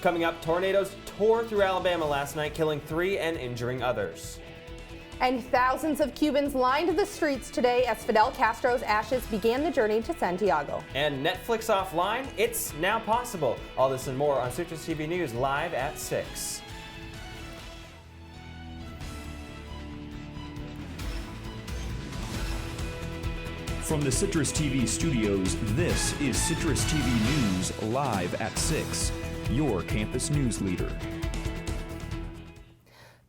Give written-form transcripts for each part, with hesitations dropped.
Coming up, tornadoes tore through Alabama last night, killing 3 and injuring others. And thousands of Cubans lined the streets today as Fidel Castro's ashes began the journey to Santiago. And Netflix offline, it's now possible. All this and more on Citrus TV News live at 6. From the Citrus TV studios, this is Citrus TV News live at 6, your campus news leader.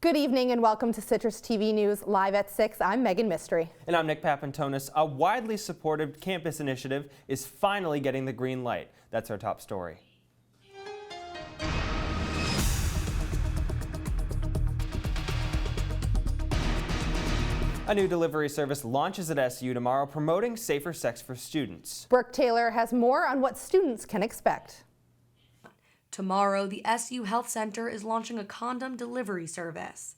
Good evening and welcome to Citrus TV News live at 6. I'm Meghan Mistry. And I'm Nick Papantonis. A widely supported campus initiative is finally getting the green light. That's our top story. A new delivery service launches at SU tomorrow, promoting safer sex for students. Brooke Taylor has more on what students can expect. Tomorrow, the SU Health Center is launching a condom delivery service.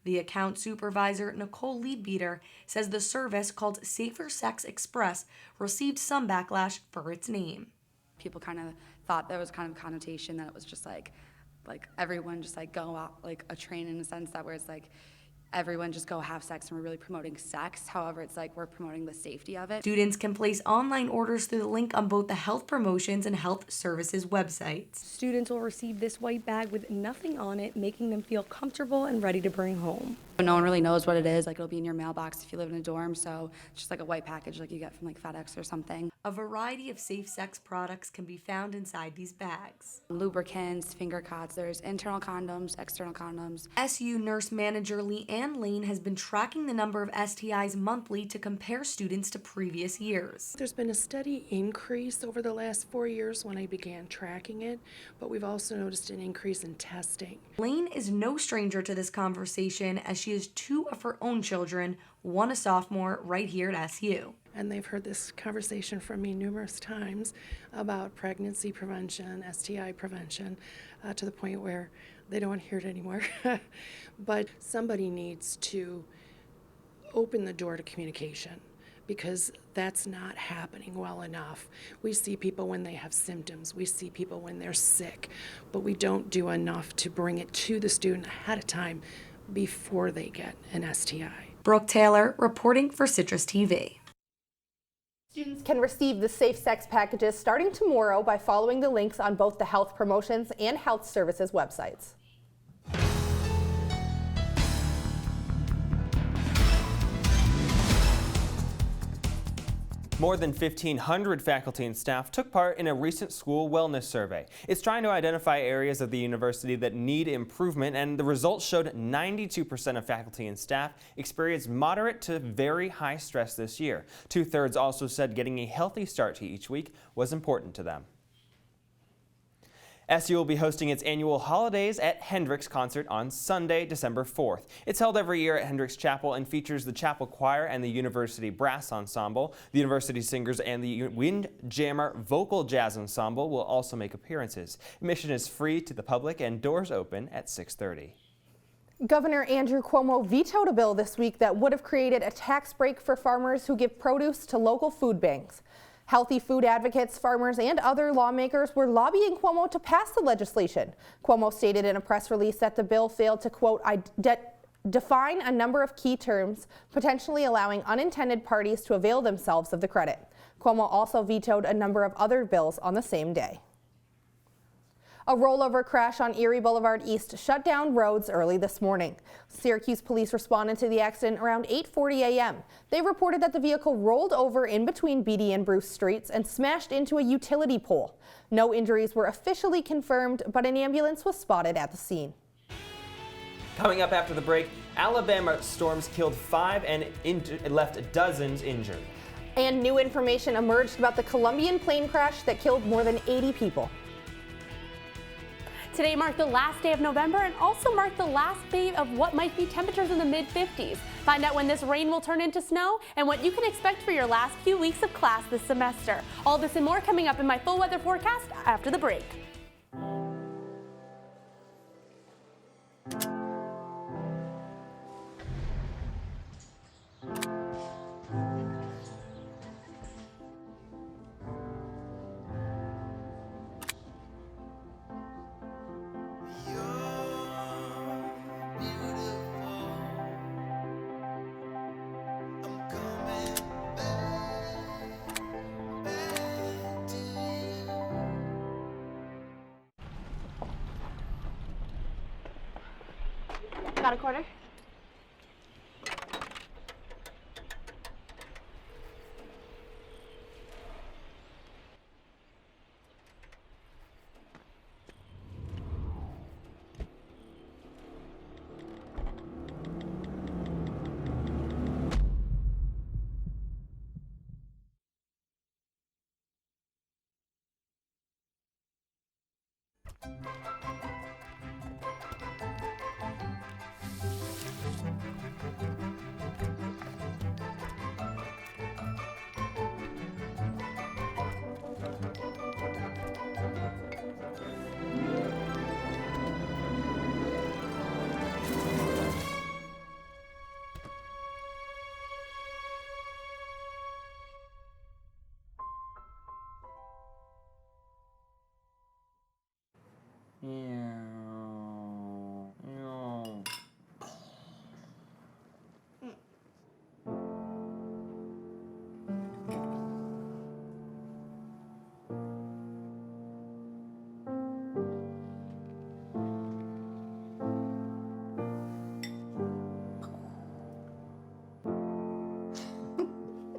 The account supervisor, Nicole Leadbeater, says the service, called Safer Sex Express, received some backlash for its name. People kind of thought there was kind of a connotation that it was just like everyone just like go out like a train, in a sense that where it's like everyone just go have sex and we're really promoting sex. However, it's like we're promoting the safety of it. Students can place online orders through the link on both the Health Promotions and Health Services websites. Students will receive this white bag with nothing on it, making them feel comfortable and ready to bring home. No one really knows what it is. Like, it'll be in your mailbox if you live in a dorm, so it's just like a white package like you get from like FedEx or something. A variety of safe sex products can be found inside these bags. Lubricants, finger cots, there's internal condoms, external condoms. SU nurse manager Leanne Lane has been tracking the number of STIs monthly to compare students to previous years. There's been a steady increase over the last 4 years when I began tracking it, but we've also noticed an increase in testing. Lane is no stranger to this conversation, as she has 2 of her own children, one a sophomore, right here at SU. And they've heard this conversation from me numerous times about pregnancy prevention, STI prevention, to the point where they don't want to hear it anymore. But somebody needs to open the door to communication, because that's not happening well enough. We see people when they have symptoms, we see people when they're sick, but we don't do enough to bring it to the student ahead of time before they get an STI. Brooke Taylor reporting for Citrus TV. Students can receive the safe sex packages starting tomorrow by following the links on both the Health Promotions and Health Services websites. More than 1,500 faculty and staff took part in a recent school wellness survey. It's trying to identify areas of the university that need improvement, and the results showed 92% of faculty and staff experienced moderate to very high stress this year. 2/3 also said getting a healthy start to each week was important to them. SU will be hosting its annual Holidays at Hendricks concert on Sunday, December 4th. It's held every year at Hendricks Chapel and features the chapel choir and the university brass ensemble. The university singers and the Windjammer vocal jazz ensemble will also make appearances. Admission is free to the public and doors open at 6:30. Governor Andrew Cuomo vetoed a bill this week that would have created a tax break for farmers who give produce to local food banks. Healthy food advocates, farmers, and other lawmakers were lobbying Cuomo to pass the legislation. Cuomo stated in a press release that the bill failed to, quote, define a number of key terms, potentially allowing unintended parties to avail themselves of the credit. Cuomo also vetoed a number of other bills on the same day. A rollover crash on Erie Boulevard East shut down roads early this morning. Syracuse police responded to the accident around 8:40 a.m. They reported that the vehicle rolled over in between Beatty and Bruce streets and smashed into a utility pole. No injuries were officially confirmed, but an ambulance was spotted at the scene. Coming up after the break, Alabama storms killed 5 and left dozens injured. And new information emerged about the Colombian plane crash that killed more than 80 people. Today marked the last day of November and also marked the last day of what might be temperatures in the mid-50s. Find out when this rain will turn into snow and what you can expect for your last few weeks of class this semester. All this and more coming up in my full weather forecast after the break. Got a quarter?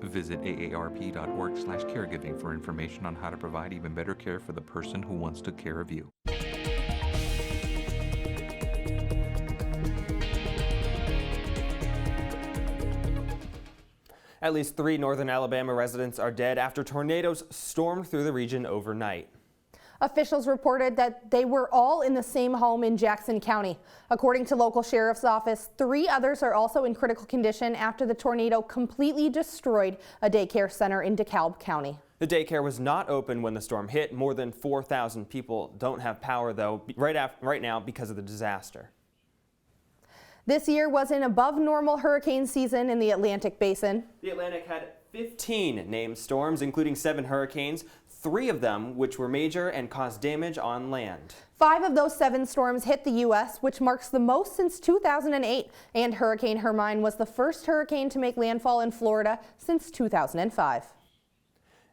Visit aarp.org/caregiving for information on how to provide even better care for the person who wants to care of you. At least 3 northern Alabama residents are dead after tornadoes stormed through the region overnight. Officials reported that they were all in the same home in Jackson County. According to local sheriff's office, 3 others are also in critical condition after the tornado completely destroyed a daycare center in DeKalb County. The daycare was not open when the storm hit. More than 4,000 people don't have power, though, right now because of the disaster. This year was an above normal hurricane season in the Atlantic Basin. The Atlantic had 15 named storms, including 7 hurricanes, 3 of them which were major and caused damage on land. 5 of those 7 storms hit the U.S., which marks the most since 2008, and Hurricane Hermine was the first hurricane to make landfall in Florida since 2005.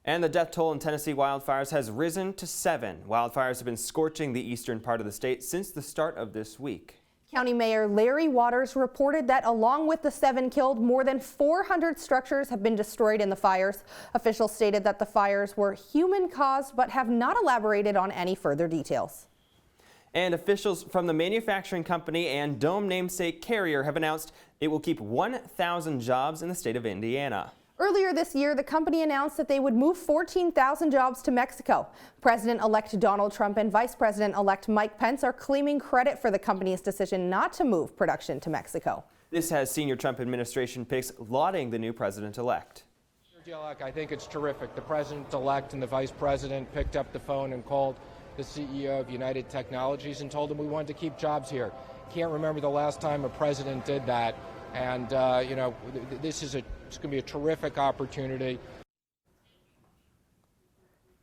And the death toll in Tennessee wildfires has risen to 7. Wildfires have been scorching the eastern part of the state since the start of this week. County Mayor Larry Waters reported that along with the 7 killed, more than 400 structures have been destroyed in the fires. Officials stated that the fires were human-caused but have not elaborated on any further details. And officials from the manufacturing company and Dome namesake carrier have announced it will keep 1,000 jobs in the state of Indiana. Earlier this year, the company announced that they would move 14,000 jobs to Mexico. President-elect Donald Trump and Vice President-elect Mike Pence are claiming credit for the company's decision not to move production to Mexico. This has senior Trump administration picks lauding the new president-elect. I think it's terrific. The president-elect and the vice president picked up the phone and called the CEO of United Technologies and told him we wanted to keep jobs here. Can't remember the last time a president did that. And, this is it's going to be a terrific opportunity.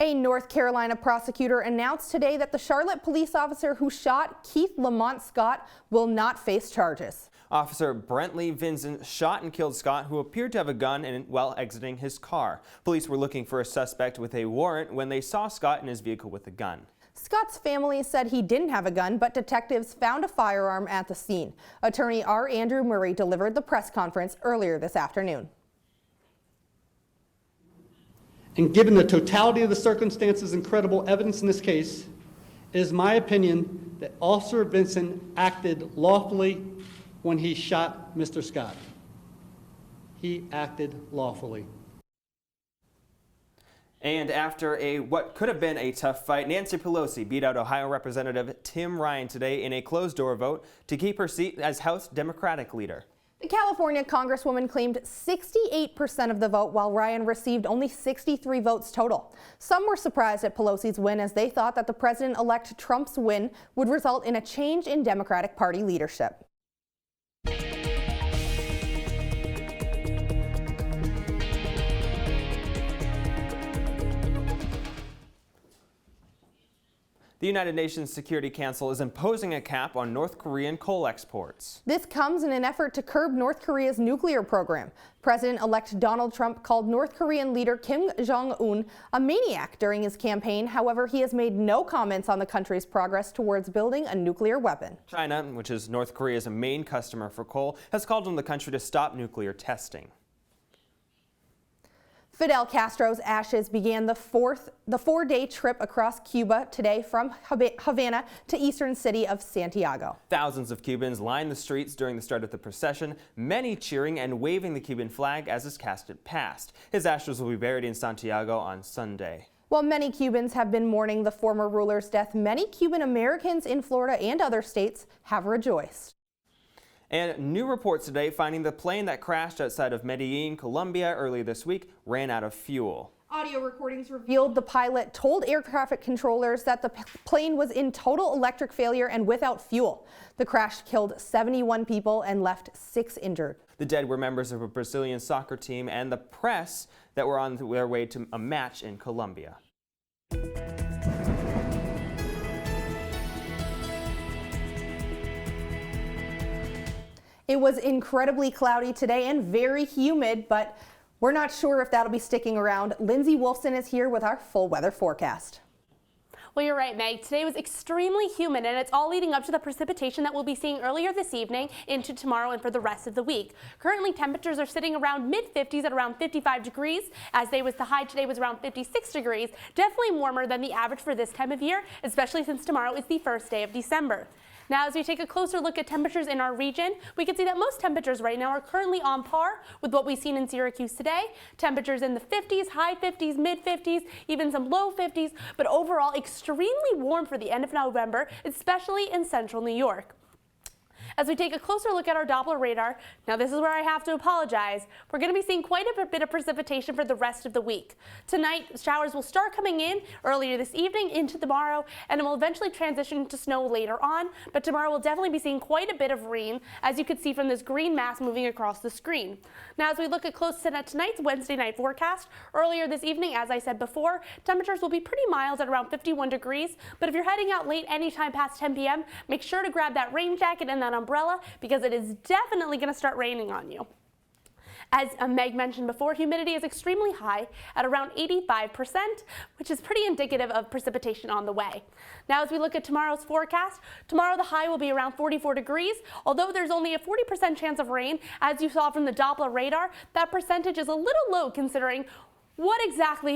A North Carolina prosecutor announced today that the Charlotte police officer who shot Keith Lamont Scott will not face charges. Officer Brentley Vincent shot and killed Scott, who appeared to have a gun while exiting his car. Police were looking for a suspect with a warrant when they saw Scott in his vehicle with a gun. Scott's family said he didn't have a gun, but detectives found a firearm at the scene. Attorney R. Andrew Murray delivered the press conference earlier this afternoon. And given the totality of the circumstances and credible evidence in this case, it is my opinion that Officer Vincent acted lawfully when he shot Mr. Scott. He acted lawfully. And after what could have been a tough fight, Nancy Pelosi beat out Ohio Representative Tim Ryan today in a closed-door vote to keep her seat as House Democratic leader. The California Congresswoman claimed 68% of the vote, while Ryan received only 63 votes total. Some were surprised at Pelosi's win, as they thought that the president-elect Trump's win would result in a change in Democratic Party leadership. The United Nations Security Council is imposing a cap on North Korean coal exports. This comes in an effort to curb North Korea's nuclear program. President-elect Donald Trump called North Korean leader Kim Jong-un a maniac during his campaign. However, he has made no comments on the country's progress towards building a nuclear weapon. China, which is North Korea's main customer for coal, has called on the country to stop nuclear testing. Fidel Castro's ashes began the four-day trip across Cuba today from Havana to eastern city of Santiago. Thousands of Cubans lined the streets during the start of the procession, many cheering and waving the Cuban flag as his casket passed. His ashes will be buried in Santiago on Sunday. While many Cubans have been mourning the former ruler's death, many Cuban Americans in Florida and other states have rejoiced. And new reports today finding the plane that crashed outside of Medellin, Colombia earlier this week ran out of fuel. Audio recordings revealed the pilot told air traffic controllers that the plane was in total electric failure and without fuel. The crash killed 71 people and left 6 injured. The dead were members of a Brazilian soccer team and the press that were on their way to a match in Colombia. It was incredibly cloudy today and very humid, but we're not sure if that'll be sticking around. Lindsey Wolfson is here with our full weather forecast. Well, you're right, Meg. Today was extremely humid, and it's all leading up to the precipitation that we'll be seeing earlier this evening into tomorrow and for the rest of the week. Currently, temperatures are sitting around mid-50s at around 55 degrees. The high today was around 56 degrees, definitely warmer than the average for this time of year, especially since tomorrow is the first day of December. Now, as we take a closer look at temperatures in our region, we can see that most temperatures right now are currently on par with what we've seen in Syracuse today. Temperatures in the 50s, high 50s, mid 50s, even some low 50s, but overall extremely warm for the end of November, especially in central New York. As we take a closer look at our Doppler radar, now this is where I have to apologize. We're going to be seeing quite a bit of precipitation for the rest of the week. Tonight, showers will start coming in earlier this evening into tomorrow, and it will eventually transition to snow later on. But tomorrow we'll definitely be seeing quite a bit of rain, as you can see from this green mass moving across the screen. Now, as we look at close to tonight's Wednesday night forecast, earlier this evening, as I said before, temperatures will be pretty mild at around 51 degrees. But if you're heading out late anytime past 10 p.m., make sure to grab that rain jacket and that umbrella, because it is definitely going to start raining on you. As Meg mentioned before, humidity is extremely high at around 85%, which is pretty indicative of precipitation on the way. Now, as we look at tomorrow's forecast, tomorrow the high will be around 44 degrees, although there's only a 40% chance of rain. As you saw from the Doppler radar, that percentage is a little low considering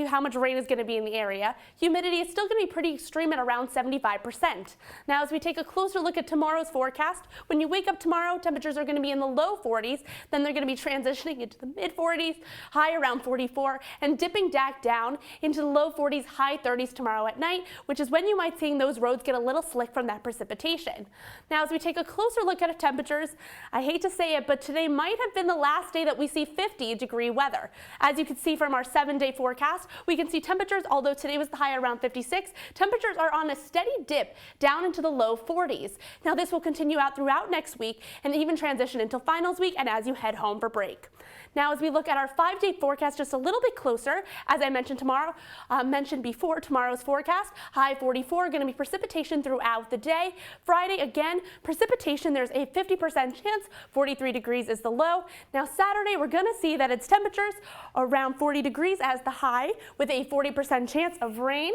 how much rain is going to be in the area. Humidity is still going to be pretty extreme at around 75%. Now, as we take a closer look at tomorrow's forecast, when you wake up tomorrow, temperatures are going to be in the low 40s, then they're going to be transitioning into the mid 40s, high around 44, and dipping back down into the low 40s, high 30s tomorrow at night, which is when you might see those roads get a little slick from that precipitation. Now, as we take a closer look at temperatures, I hate to say it, but today might have been the last day that we see 50-degree weather. As you can see from our 7-day forecast, we can see temperatures, although today was the high around 56, temperatures are on a steady dip down into the low 40s. Now, this will continue out throughout next week and even transition until finals week and as you head home for break. Now, as we look at our 5-day forecast just a little bit closer, as I mentioned before, tomorrow's forecast, high 44, going to be precipitation throughout the day. Friday, again, precipitation, there's a 50% chance, 43 degrees is the low. Now, Saturday, we're going to see that its temperatures around 40 degrees as the high with a 40% chance of rain.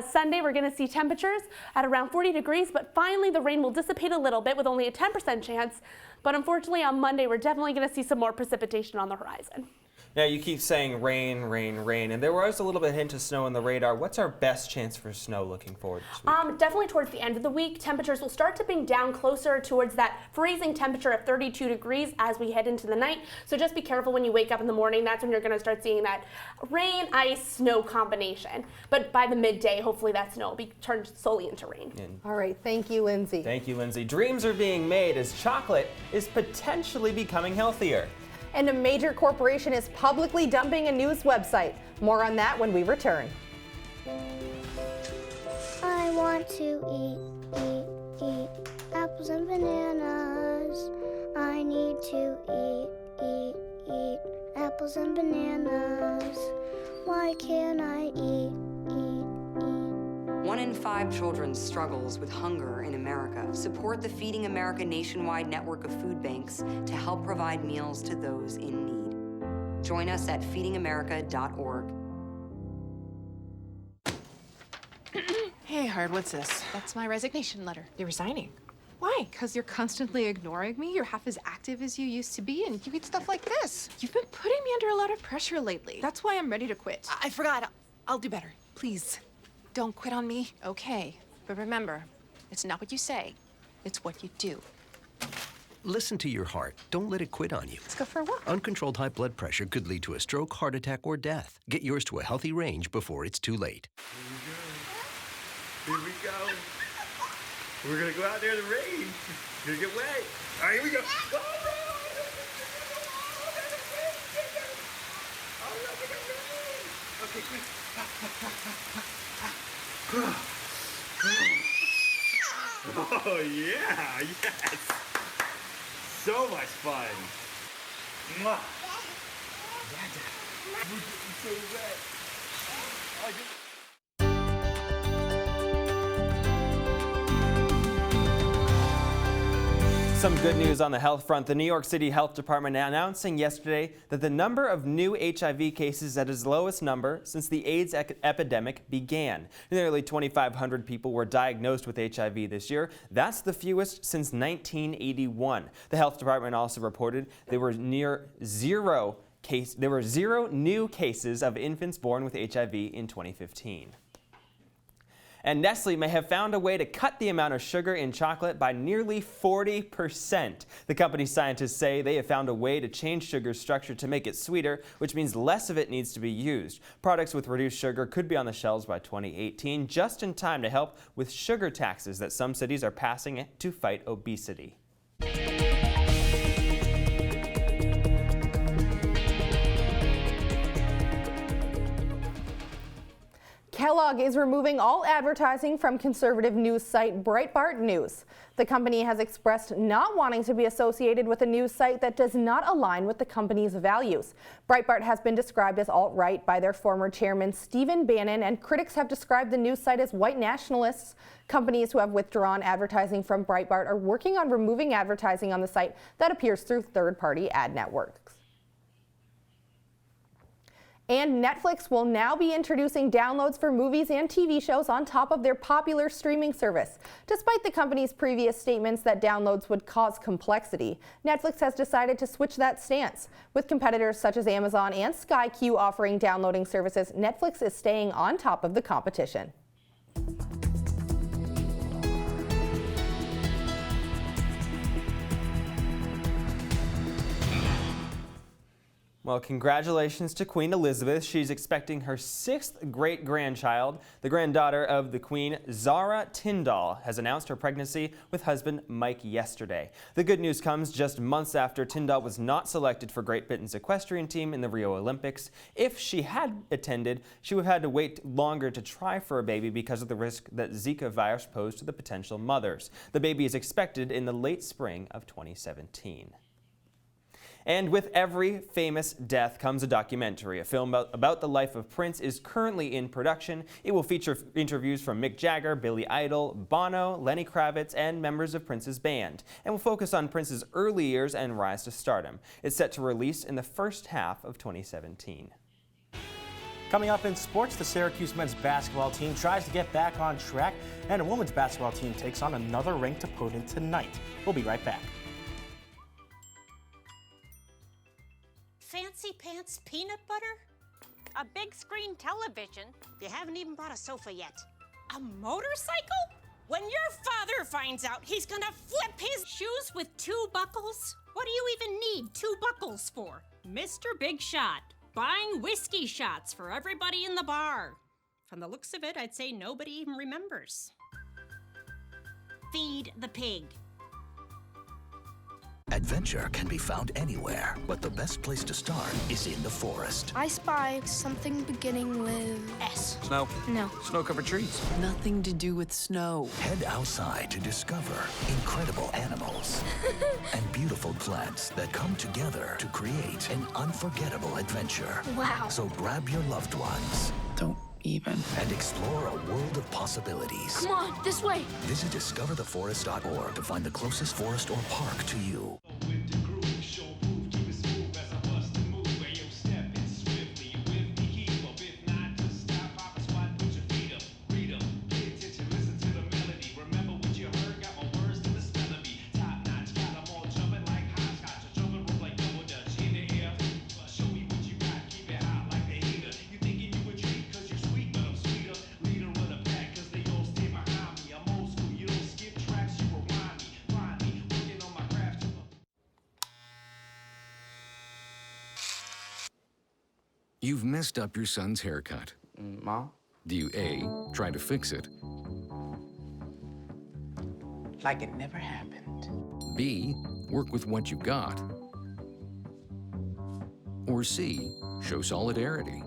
Sunday, we're going to see temperatures at around 40 degrees, but finally the rain will dissipate a little bit with only a 10% chance. But unfortunately, on Monday, we're definitely going to see some more precipitation on the horizon. Now, you keep saying rain, rain, rain, and there was a little bit of hint of snow on the radar. What's our best chance for snow looking forward this week? Definitely towards the end of the week, temperatures will start dipping down closer towards that freezing temperature of 32 degrees as we head into the night. So just be careful when you wake up in the morning. That's when you're going to start seeing that rain, ice, snow combination. But by the midday, hopefully that snow will be turned solely into rain. All right, thank you, Lindsey. Thank you, Lindsey. Dreams are being made as chocolate is potentially becoming healthier. And a major corporation is publicly dumping a news website. More on that when we return. I want to eat apples and bananas. I need to eat apples and bananas. Why can't I eat? 1 in 5 children struggles with hunger in America. Support the Feeding America nationwide network of food banks to help provide meals to those in need. Join us at feedingamerica.org. Hey, Hard, what's this? That's my resignation letter. You're resigning. Why? Because you're constantly ignoring me. You're half as active as you used to be, and you eat stuff like this. You've been putting me under a lot of pressure lately. That's why I'm ready to quit. I forgot. I'll do better. Please, don't quit on me. Okay, but remember, it's not what you say, it's what you do. Listen to your heart. Don't let it quit on you. Let's go for a walk. Uncontrolled high blood pressure could lead to a stroke, heart attack, or death. Get yours to a healthy range before it's too late. Here we go. We're gonna go out there in the rain. You're gonna get wet. All right, here we go. Oh, okay, quick. Oh yeah, yes. So much fun. Mwah. We're getting so wet. Some good news on the health front. The New York City Health Department announcing yesterday that the number of new HIV cases is at its lowest number since the AIDS epidemic began. Nearly 2,500 people were diagnosed with HIV this year. That's the fewest since 1981. The health department also reported there were zero new cases of infants born with HIV in 2015. And Nestle may have found a way to cut the amount of sugar in chocolate by nearly 40%. The company's scientists say they have found a way to change sugar's structure to make it sweeter, which means less of it needs to be used. Products with reduced sugar could be on the shelves by 2018, just in time to help with sugar taxes that some cities are passing to fight obesity. Kellogg is removing all advertising from conservative news site Breitbart News. The company has expressed not wanting to be associated with a news site that does not align with the company's values. Breitbart has been described as alt-right by their former chairman Stephen Bannon, and critics have described the news site as white nationalists. Companies who have withdrawn advertising from Breitbart are working on removing advertising on the site that appears through third-party ad networks. And Netflix will now be introducing downloads for movies and TV shows on top of their popular streaming service. Despite the company's previous statements that downloads would cause complexity, Netflix has decided to switch that stance. With competitors such as Amazon and Sky Q offering downloading services, Netflix is staying on top of the competition. Well, congratulations to Queen Elizabeth. She's expecting her 6th great-grandchild. The granddaughter of the Queen, Zara Tindall, has announced her pregnancy with husband Mike yesterday. The good news comes just months after Tindall was not selected for Great Britain's equestrian team in the Rio Olympics. If she had attended, she would have had to wait longer to try for a baby because of the risk that Zika virus posed to the potential mothers. The baby is expected in the late spring of 2017. And with every famous death comes a documentary. A film about the life of Prince is currently in production. It will feature interviews from Mick Jagger, Billy Idol, Bono, Lenny Kravitz, and members of Prince's band, and will focus on Prince's early years and rise to stardom. It's set to release in the first half of 2017. Coming up in sports, the Syracuse men's basketball team tries to get back on track, and a women's basketball team takes on another ranked opponent tonight. We'll be right back. Fancy pants peanut butter? A big screen television? You haven't even bought a sofa yet. A motorcycle? When your father finds out, he's gonna flip his shoes with 2 buckles? What do you even need 2 buckles for? Mr. Big Shot, buying whiskey shots for everybody in the bar. From the looks of it, I'd say nobody even remembers. Feed the pig. Adventure can be found anywhere, but the best place to start is in the forest. I spy something beginning with S. Snow? No. Snow-covered trees? Nothing to do with snow. Head outside to discover incredible animals and beautiful plants that come together to create an unforgettable adventure. Wow. So grab your loved ones. Don't even. And explore a world of possibilities. Come on, this way. Visit discovertheforest.org to find the closest forest or park to you. You've messed up your son's haircut. Mom? Do you A, try to fix it? Like it never happened. B, work with what you got? Or C, show solidarity?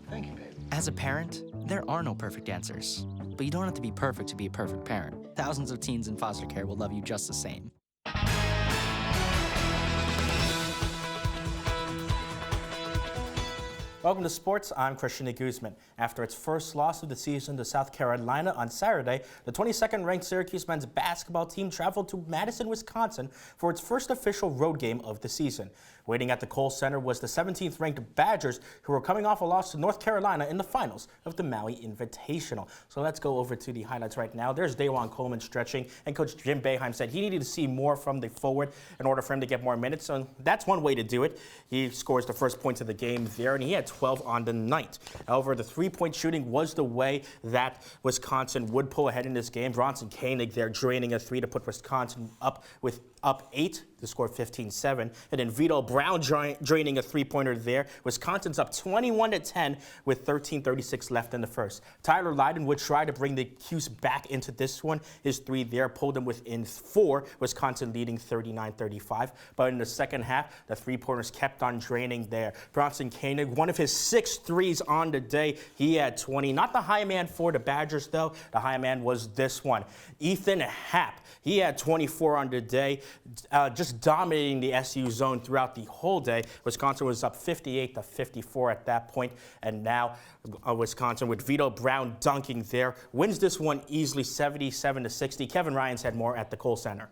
Thank you, baby. As a parent, there are no perfect answers. But you don't have to be perfect to be a perfect parent. Thousands of teens in foster care will love you just the same. Welcome to sports. I'm Christian Guzman. After its first loss of the season to South Carolina on Saturday, the 22nd-ranked Syracuse men's basketball team traveled to Madison, Wisconsin for its first official road game of the season. Waiting at the Kohl Center was the 17th-ranked Badgers, who were coming off a loss to North Carolina in the finals of the Maui Invitational. So let's go over to the highlights right now. There's Dajuan Coleman stretching, and Coach Jim Boeheim said he needed to see more from the forward in order for him to get more minutes. So that's one way to do it. He scores the first points of the game there, and he had 12 on the night. However, the three-point shooting was the way that Wisconsin would pull ahead in this game. Bronson Koenig there draining a three to put Wisconsin up 8 to score 15-7. And then Vito Brown draining a three-pointer there. Wisconsin's up 21-10 with 13:36 left in the first. Tyler Lydon would try to bring the Cuse back into this one. His three there pulled them within 4, Wisconsin leading 39-35. But in the second half, the three-pointers kept on draining there. Bronson Koenig, one of his 6 threes on the day. He had 20. Not the high man for the Badgers, though. The high man was this one. Ethan Happ. He had 24 on the day, just dominating the SU zone throughout the whole day. Wisconsin was up 58-54 at that point, and now Wisconsin, with Vito Brown dunking there, wins this one easily 77-60. Kevin Ryans had more at the Kohl Center.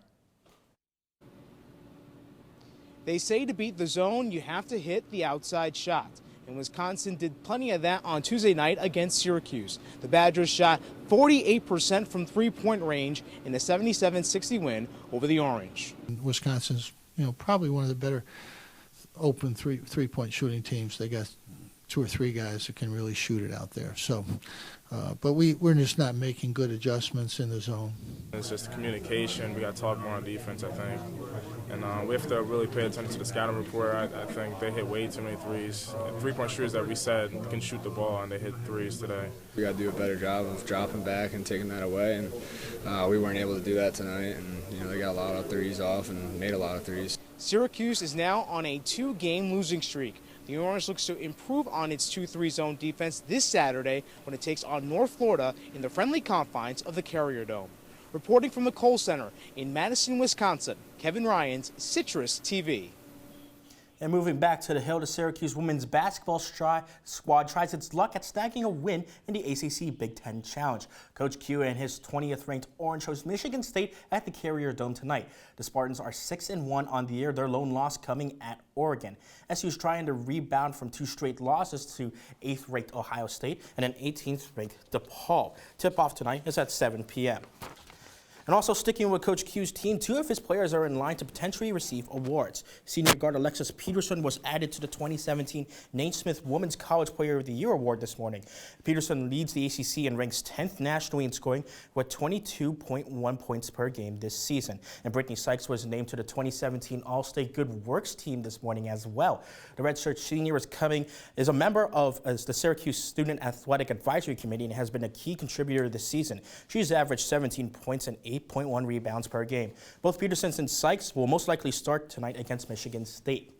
They say to beat the zone, you have to hit the outside shot. And Wisconsin did plenty of that on Tuesday night against Syracuse. The Badgers shot 48% from three-point range in a 77-60 win over the Orange. Wisconsin's, probably one of the better open three-point shooting teams. They got 2 or 3 guys that can really shoot it out there. So, but we're just not making good adjustments in the zone. It's just communication. We got to talk more on defense, I think. And we have to really pay attention to the scouting report. I think they hit way too many threes. Three-point shooters that we said can shoot the ball, and they hit threes today. We got to do a better job of dropping back and taking that away, and we weren't able to do that tonight. And they got a lot of threes off and made a lot of threes. Syracuse is now on a 2-game losing streak. The Orange looks to improve on its 2-3 zone defense this Saturday when it takes on North Florida in the friendly confines of the Carrier Dome. Reporting from the Kohl Center in Madison, Wisconsin, Kevin Ryans, Citrus TV. And moving back to the Hill, the Syracuse women's basketball squad tries its luck at snagging a win in the ACC Big Ten Challenge. Coach Q and his 20th-ranked Orange host Michigan State at the Carrier Dome tonight. The Spartans are 6-1 on the year, their lone loss coming at Oregon. SU's trying to rebound from 2 straight losses to 8th-ranked Ohio State and an 18th-ranked DePaul. Tip-off tonight is at 7 p.m. And also sticking with Coach Q's team, 2 of his players are in line to potentially receive awards. Senior guard Alexis Peterson was added to the 2017 Naismith Women's College Player of the Year award this morning. Peterson leads the ACC and ranks 10th nationally in scoring with 22.1 points per game this season. And Brittany Sykes was named to the 2017 All-State Good Works team this morning as well. The redshirt senior is a member of the Syracuse Student Athletic Advisory Committee and has been a key contributor this season. She's averaged 17 points and 8.1 rebounds per game. Both Petersons and Sykes will most likely start tonight against Michigan State.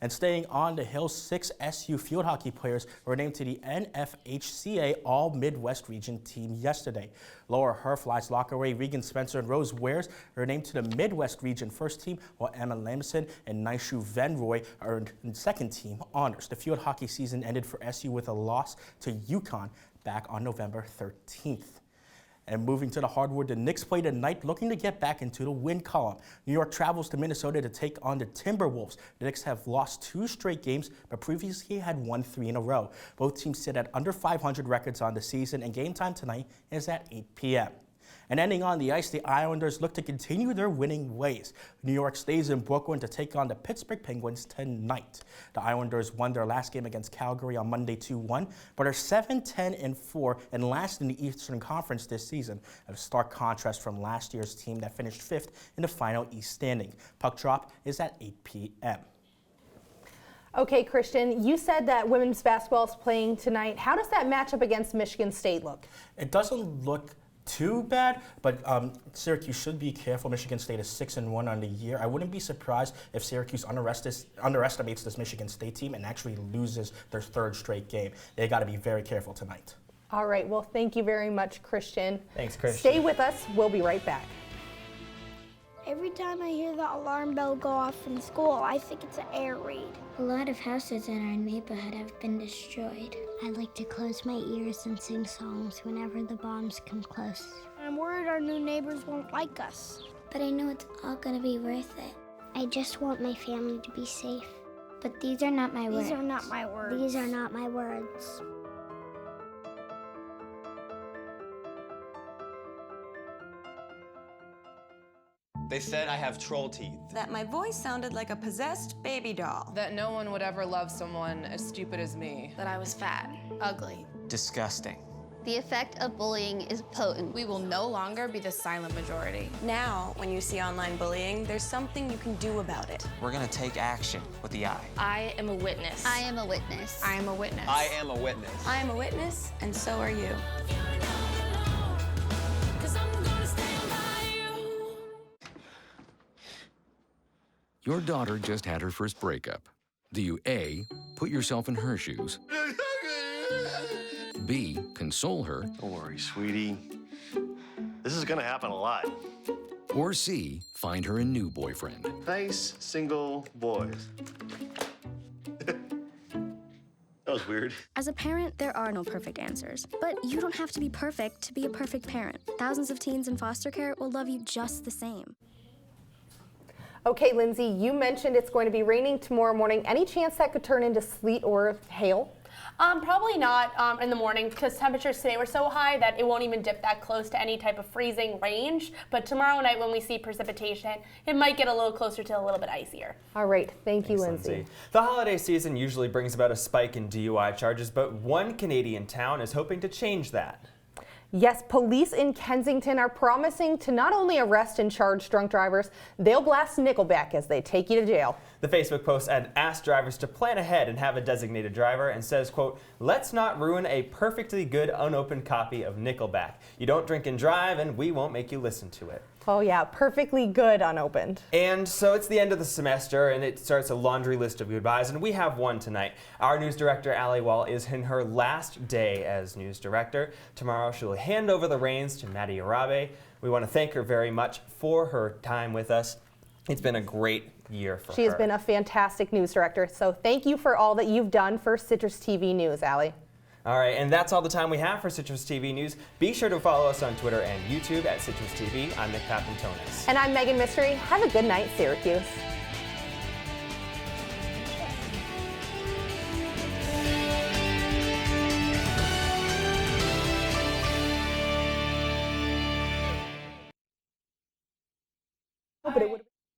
And staying on the hill, 6 SU field hockey players were named to the NFHCA All-Midwest Region team yesterday. Laura Herfly's Lockeray, Regan Spencer, and Rose Wares were named to the Midwest Region first team, while Emma Lamson and Naishu Venroy earned second team honors. The field hockey season ended for SU with a loss to UConn back on November 13th. And moving to the hardwood, the Knicks played tonight looking to get back into the win column. New York travels to Minnesota to take on the Timberwolves. The Knicks have lost 2 straight games, but previously had won 3 in a row. Both teams sit at under 500 records on the season, and game time tonight is at 8 p.m. And ending on the ice, the Islanders look to continue their winning ways. New York stays in Brooklyn to take on the Pittsburgh Penguins tonight. The Islanders won their last game against Calgary on Monday 2-1, but are 7-10-4 and last in the Eastern Conference this season, a stark contrast from last year's team that finished 5th in the final East standing. Puck drop is at 8 p.m. Okay, Christian, you said that women's basketball is playing tonight. How does that match up against Michigan State look? It doesn't look too bad, but Syracuse should be careful. Michigan State is 6-1 on the year. I wouldn't be surprised if Syracuse underestimates this Michigan State team and actually loses their 3rd straight game. They got to be very careful tonight. All right, well, thank you very much, Christian. Thanks, Christian. Stay with us. We'll be right back. Every time I hear the alarm bell go off in school, I think it's an air raid. A lot of houses in our neighborhood have been destroyed. I like to close my ears and sing songs whenever the bombs come close. I'm worried our new neighbors won't like us. But I know it's all gonna be worth it. I just want my family to be safe. But these are not my words. These are not my words. These are not my words. They said I have troll teeth. That my voice sounded like a possessed baby doll. That no one would ever love someone as stupid as me. That I was fat, ugly. Disgusting. The effect of bullying is potent. We will no longer be the silent majority. Now, when you see online bullying, there's something you can do about it. We're gonna take action with the I. I am a witness. I am a witness. I am a witness. I am a witness. I am a witness, and so are you. Your daughter just had her first breakup. Do you A, put yourself in her shoes? B, console her? Don't worry, sweetie. This is gonna happen a lot. Or C, find her a new boyfriend? Nice, single boys. That was weird. As a parent, there are no perfect answers. But you don't have to be perfect to be a perfect parent. Thousands of teens in foster care will love you just the same. Okay, Lindsay, you mentioned it's going to be raining tomorrow morning. Any chance that could turn into sleet or hail? Probably not in the morning because temperatures today were so high that it won't even dip that close to any type of freezing range. But tomorrow night when we see precipitation, it might get a little closer to a little bit icier. All right. Thanks, Lindsay. The holiday season usually brings about a spike in DUI charges, but one Canadian town is hoping to change that. Yes, police in Kensington are promising to not only arrest and charge drunk drivers, they'll blast Nickelback as they take you to jail. The Facebook post had asked drivers to plan ahead and have a designated driver and says, quote, "Let's not ruin a perfectly good unopened copy of Nickelback. You don't drink and drive and we won't make you listen to it." Oh yeah, perfectly good unopened. And so it's the end of the semester and it starts a laundry list of goodbyes, and we have one tonight. Our news director, Ali Wall, is in her last day as news director. Tomorrow she'll hand over the reins to Maddie Arabe. We want to thank her very much for her time with us. It's been a great year for her. She has been a fantastic news director, so thank you for all that you've done for Citrus TV News, Ali. All right, and that's all the time we have for Citrus TV News. Be sure to follow us on Twitter and YouTube at Citrus TV. I'm Nick Papantonis. And I'm Meghan Mistry. Have a good night, Syracuse. But it would